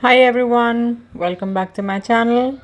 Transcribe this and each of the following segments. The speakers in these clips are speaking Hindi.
Hi everyone, welcome back to my channel.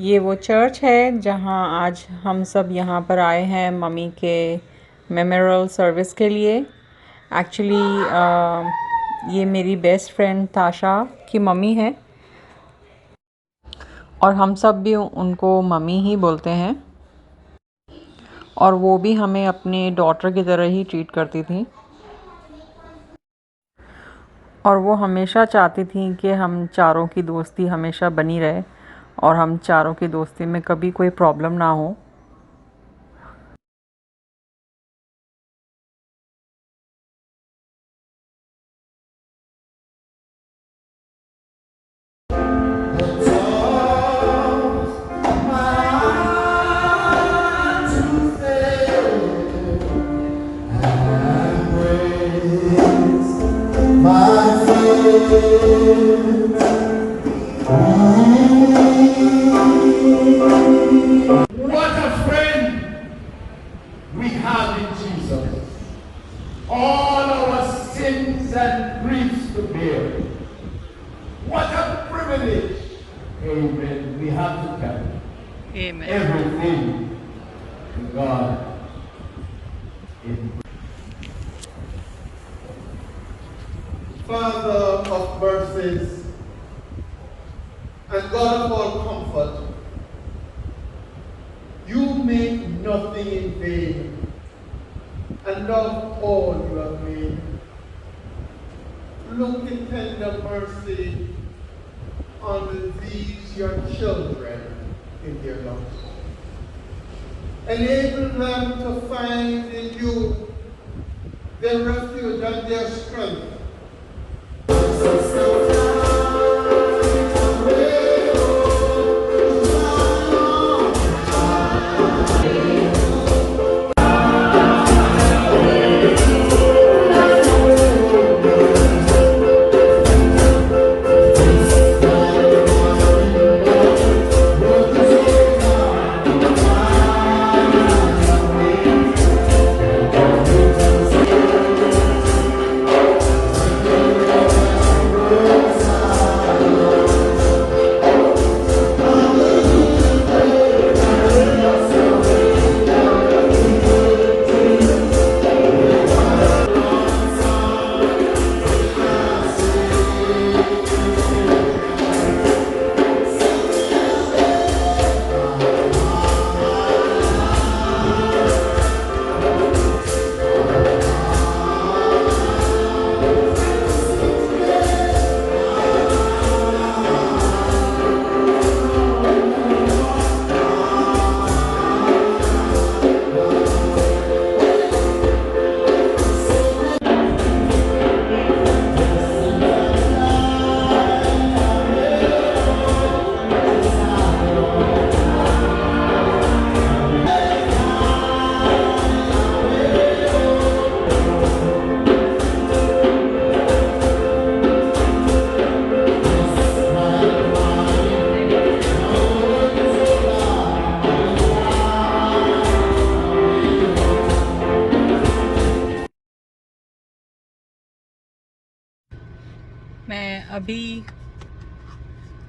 ये वो चर्च है जहाँ आज हम सब यहाँ पर आए हैं मम्मी के मेमोरियल सर्विस के लिए। एक्चुअली ये मेरी बेस्ट फ्रेंड ताशा की मम्मी है और हम सब भी उनको मम्मी ही बोलते हैं और वो भी हमें अपने डॉटर की तरह ही ट्रीट करती थी और वो हमेशा चाहती थी कि हम चारों की दोस्ती हमेशा बनी रहे और हम चारों की दोस्ती में कभी कोई प्रॉब्लम ना हो। What a friend we have in Jesus. All our sins and griefs to bear. What a privilege. Amen. We have to carry Amen. everything to God. Father of mercies and God of all comfort, you make nothing in vain and love all you have made. Look in tender mercy on these your children in their loss. Enable them to find in you their refuge and their strength. मैं अभी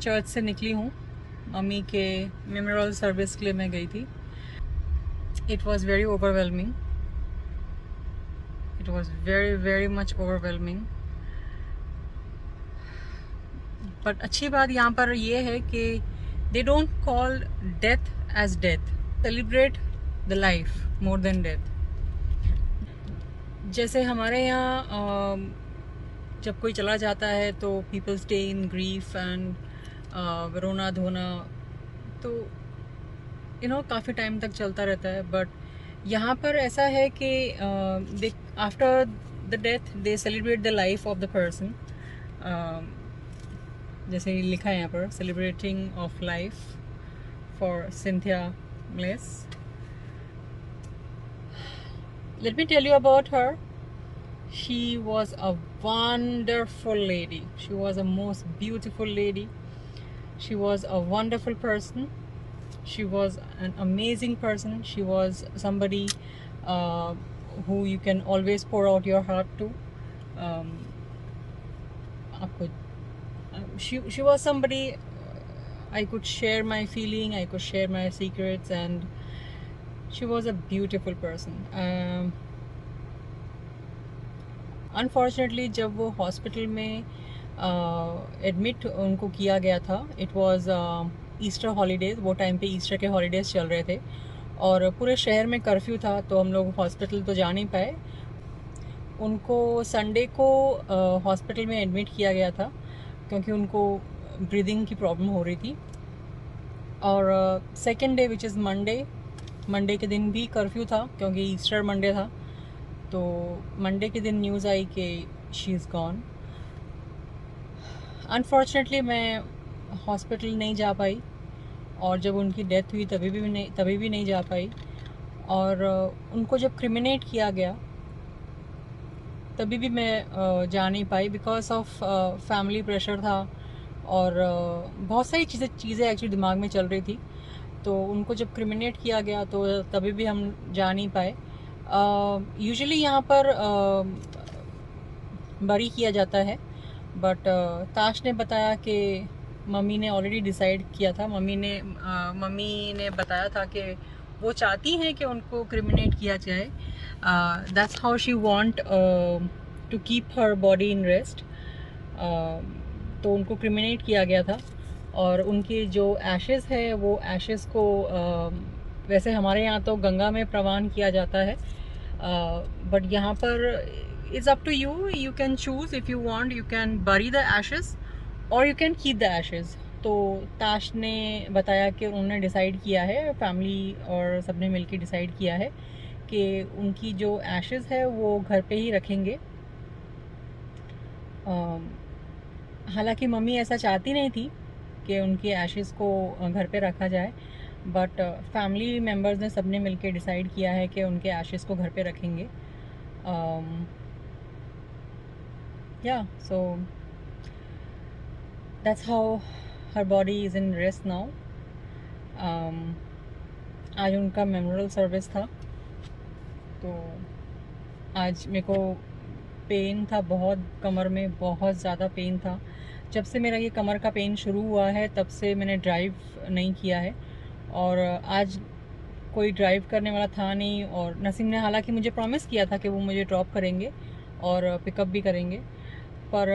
चर्च से निकली हूँ। मम्मी के मेमोरियल सर्विस के लिए मैं गई थी। It was very overwhelming. It was very very much overwhelming. But अच्छी बात यहाँ पर ये है कि they don't call death as death, celebrate the life more than death. जैसे हमारे यहाँ जब कोई चला जाता है तो people stay in grief and रोना धोना, तो काफ़ी टाइम तक चलता रहता है। बट यहाँ पर ऐसा है कि they after the death they celebrate the life of the person. जैसे लिखा है यहाँ पर, celebrating of life for Cynthia Bless. Let me tell you about her. She was a wonderful lady. She was a most beautiful lady. She was a wonderful person. She was an amazing person. She was somebody who you can always pour out your heart to. आपको she was somebody I could share my feeling, I could share my secrets, and she was a beautiful person. Unfortunately जब वो हॉस्पिटल में एडमिट उनको किया गया था, इट वाज ईस्टर हॉलीडेज़, वो टाइम पे ईस्टर के हॉलीडेज़ चल रहे थे और पूरे शहर में कर्फ्यू था, तो हम लोग हॉस्पिटल तो जा नहीं पाए। उनको संडे को हॉस्पिटल में एडमिट किया गया था क्योंकि उनको ब्रीदिंग की प्रॉब्लम हो रही थी। और second day which is Monday के दिन भी कर्फ्यू था क्योंकि ईस्टर मंडे था। तो मंडे के दिन न्यूज़ आई कि शी इज़ गॉन। अनफॉर्चुनेटली मैं हॉस्पिटल नहीं जा पाई और जब उनकी डेथ हुई तभी भी नहीं जा पाई। और उनको जब क्रिमिनेट किया गया तभी भी मैं जा नहीं पाई बिकॉज ऑफ फैमिली प्रेशर था और बहुत सारी चीज़ें एक्चुअली दिमाग में चल रही थी। तो उनको जब क्रिमिनेट किया गया तो तभी भी हम जा नहीं पाए। यूजुअली यहाँ पर बरी किया जाता है, बट ताश ने बताया कि मम्मी ने ऑलरेडी डिसाइड किया था। मम्मी ने बताया था कि वो चाहती हैं कि उनको क्रिमिनेट किया जाए। That's how she want to keep her body in rest. तो उनको क्रिमिनेट किया गया था और उनकी जो एशेज़ है वो एशेज़ को वैसे हमारे यहाँ तो गंगा में प्रवान किया जाता है, बट यहाँ पर it's up to you, you can choose if you want, you can bury the ashes और you can keep the ashes. तो ताश ने बताया कि उन्होंने डिसाइड किया है, फैमिली और सबने मिलकर डिसाइड किया है कि उनकी जो एशेज़ है वो घर पे ही रखेंगे। हालांकि मम्मी ऐसा चाहती नहीं थी कि उनकी एशेज़ को घर पे रखा जाए, बट फैमिली मेम्बर्स ने सबने मिलकर डिसाइड किया है कि उनके एशेज़ को घर पे रखेंगे। या so that's how her body is in rest now. आज उनका मेमोरियल सर्विस था, तो आज मेरे को पेन था बहुत, कमर में बहुत ज़्यादा पेन था। जब से मेरा ये कमर का पेन शुरू हुआ है तब से मैंने ड्राइव नहीं किया है और आज कोई ड्राइव करने वाला था नहीं। और नसीम ने हालांकि मुझे प्रॉमिस किया था कि वो मुझे ड्रॉप करेंगे और पिकअप भी करेंगे, पर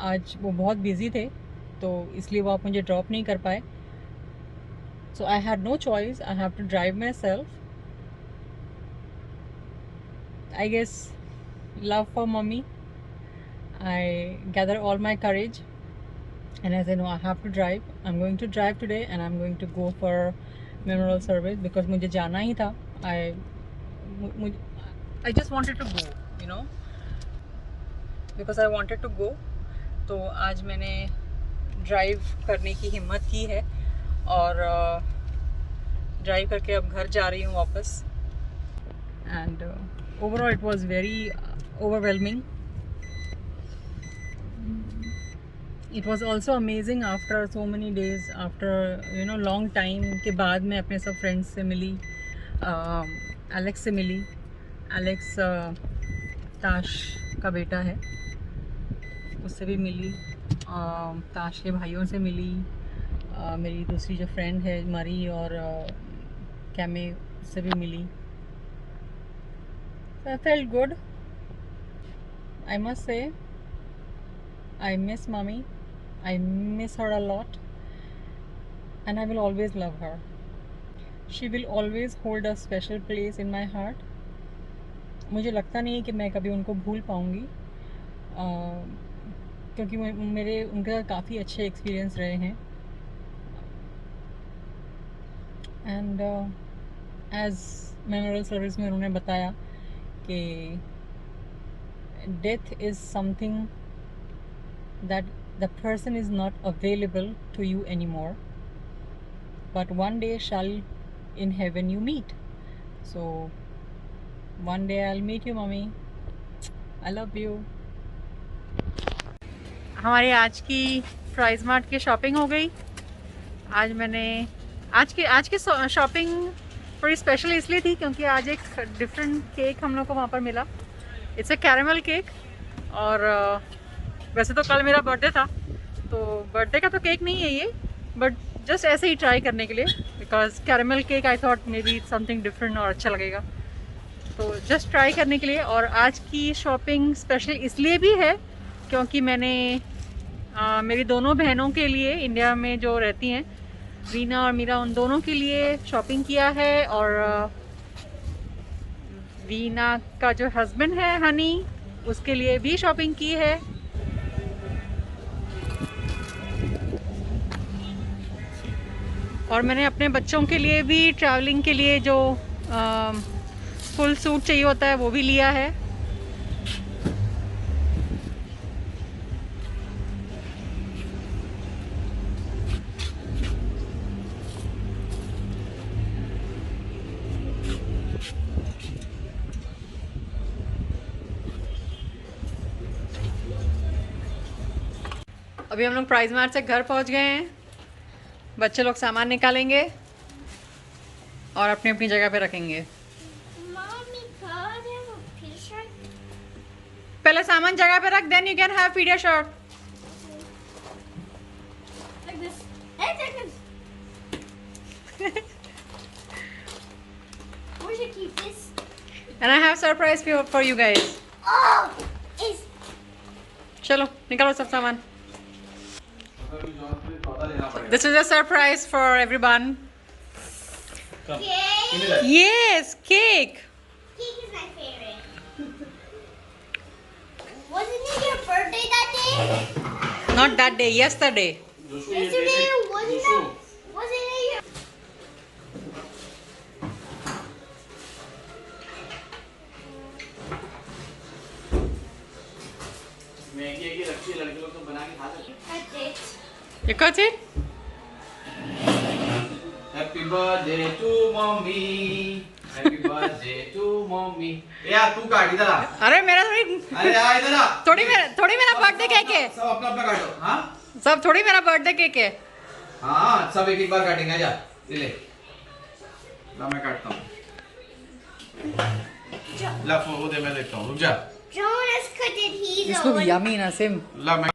आज वो बहुत बिज़ी थे तो इसलिए वो आप मुझे ड्रॉप नहीं कर पाए। So I had no choice, I have to drive myself. I guess love for mommy, I gather all my courage and I said no, I have to drive. I'm going to drive today and I'm going to go for memorial service because मुझे जाना ही था। I just wanted to go, you know, because I wanted to go। तो आज मैंने ड्राइव करने की हिम्मत की है और ड्राइव करके अब घर जा रही हूँ वापस। And overall it was very overwhelming. It was also amazing after so many days, after long time के बाद मैं अपने सब फ्रेंड्स से मिली, एलेक्स से मिली। एलेक्स ताश का बेटा है, उससे भी मिली, ताश के भाइयों से मिली, मेरी दूसरी जो फ्रेंड है मरी और कैमे, उससे भी मिली। So I felt good. I must say, I miss mommy. I miss her a lot, and I will always love her. She will always hold a special place in my heart. मुझे लगता नहीं है कि मैं कभी उनको भूल पाऊँगी, क्योंकि मेरे उनके साथ काफ़ी अच्छे एक्सपीरियंस रहे हैं। एंड एज मेमोरियल सर्विस में उन्होंने बताया कि death is something that the person is not available to you anymore, but one day shall in heaven you meet. So one day I'll meet you, mommy. I love you. हमारी आज की प्राइस मार्ट की शॉपिंग हो गई। आज मैंने आज की शॉपिंग थोड़ी स्पेशल इसलिए थी क्योंकि आज एक डिफरेंट केक हम लोग को वहाँ पर मिला। It's a caramel cake. और वैसे तो कल मेरा बर्थडे था, तो बर्थडे का तो केक नहीं है ये, बट जस्ट ऐसे ही ट्राई करने के लिए, because caramel cake I thought may be something different और अच्छा लगेगा, तो जस्ट ट्राई करने के लिए। और आज की शॉपिंग स्पेशल इसलिए भी है क्योंकि मैंने मेरी दोनों बहनों के लिए, इंडिया में जो रहती हैं, रीना और मीरा, उन दोनों के लिए शॉपिंग किया है। और रीना का जो हस्बैंड है हनी, उसके लिए भी शॉपिंग की है। और मैंने अपने बच्चों के लिए भी ट्रैवलिंग के लिए जो फुल सूट चाहिए होता है वो भी लिया है। अभी हम लोग प्राइस मार्ट से घर पहुंच गए हैं। बच्चे लोग सामान निकालेंगे और अपनी अपनी जगह पे रखेंगे। पहले सामान जगह पे रख, then you can have PediaSure. And I have surprise for you guys. चलो निकालो सब सामान। This is a surprise for everyone. Cake. Yes, cake. Cake is my favorite. Wasn't it your birthday that day? Not that day, yesterday. Yesterday, wasn't it your... Maggi की रखी है, लड़के लोग तो बना के खा सकते हैं। That's it. You got it? Happy birthday to mummy, happy birthday to mummy. यार तू काट इधर आ। अरे मेरा अरे यार इधर आ। थोड़ी मेरा बर्थडे केक है। सब अपना अपना काटो। हाँ सब थोड़ी मेरा बर्थडे केक है। हाँ सब एक एक बार काटेंगे। आजा ले ले, ला मैं काटता हूँ। ला वो दे, मैं देखता हूँ, रुक जा। Jonas cut it. He's This the looks one. yummy, Nasim. ला मैं